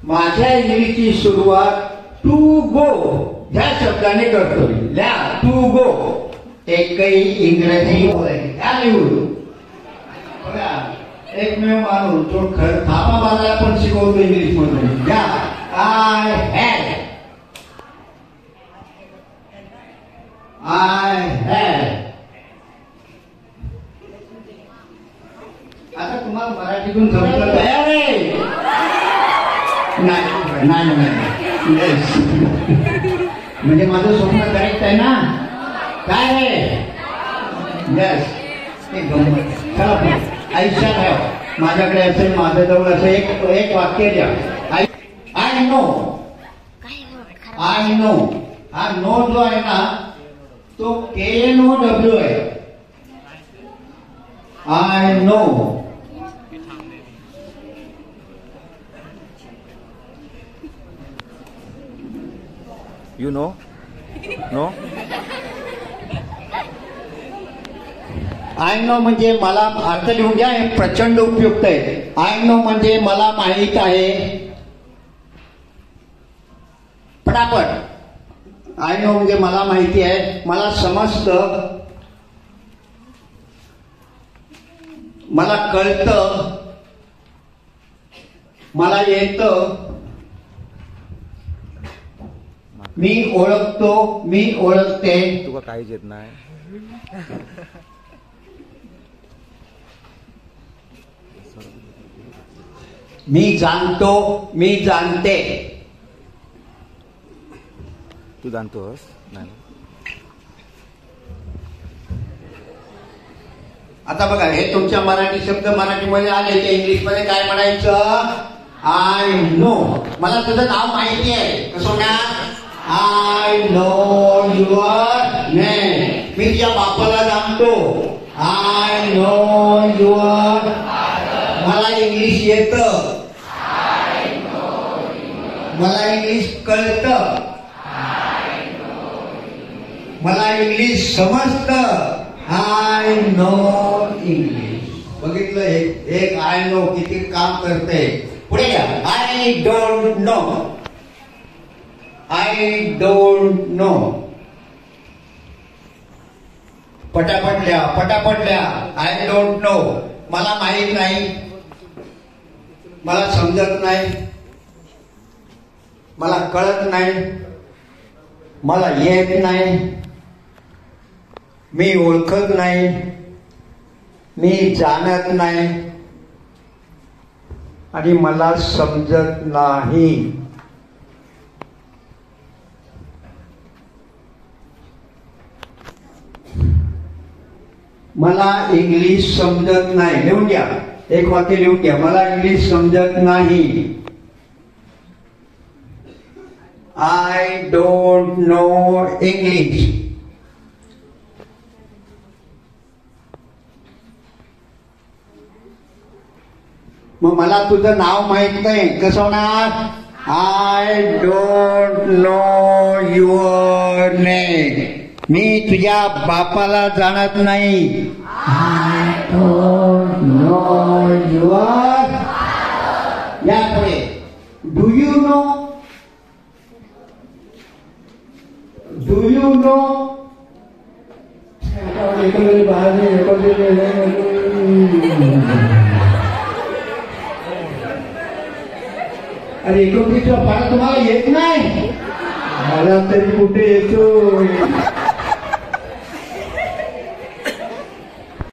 माझ्या इंग्लिशची सुरुवात to go ह्या शब्दाने करतो. ल्या टू गो एकही इंग्रजी ह्या निवडू. बघा एकमेव माणूस तो थापा मारायला पण शिकवतो इंग्लिश मधून. घ्या आय हॅड. आता तुम्हाला मराठीतून समजलं तयार आहे? नाही म्हणजे माझं स्वप्न करेक्ट आहे ना? काय आहे? यस ते गंमत. चला आयुष्यात आहे माझ्याकडे असेल, माझ्याजवळ असं एक वाक्य द्या. I know. हा नो जो आहे ना तो KNOW आहे. I know. You know. Know. I know म्हणजे मला अर्थ लिहून घ्या, हे प्रचंड उपयुक्त आहे. आय नो म्हणजे मला माहित आहे. पटापट. आय नो म्हणजे मला माहिती आहे, मला समजतं, मला कळतं, मला येतं, मी ओळखतो, मी ओळखते. तुला काहीच येत नाही. मी जाणतो, मी जाणते. तू जाणतोस नाही. आता बघा हे तुमच्या मराठी शब्द मराठीमध्ये आले ते इंग्लिश मध्ये काय म्हणायचं? I know. मला तुझं नाव माहिती आहे. कसं ना? I know your name. मी तुझ्या बापाला जाणतो. I know your. मला इंग्लिश येतं, मला इंग्लिश कळतं, मला इंग्लिश समजतं. I know English. बघितलं एक आय नो किती काम करते. पुढे घ्या. I don't know. I don't know. पटापटल्या. I don't know. मला माहित नाही, मला समजत नाही, मला कळत नाही, मला येत नाही, मी ओळखत नाही, मी जाणत नाही आणि मला समजत नाही. मला इंग्लिश समजत नाही. लिहून घ्या. एक वाक्य लिहून घ्या. मला इंग्लिश समजत नाही. I don't know English. मग मला तुझं नाव माहित नाही. कसं होणार? I don't know your name. मी तुझ्या बापाला जाणत नाही. I don't know your. यापुढे do you know. Do you know. अरे 29 पारा तुम्हाला येत नाही. मला तरी कुठे येतो.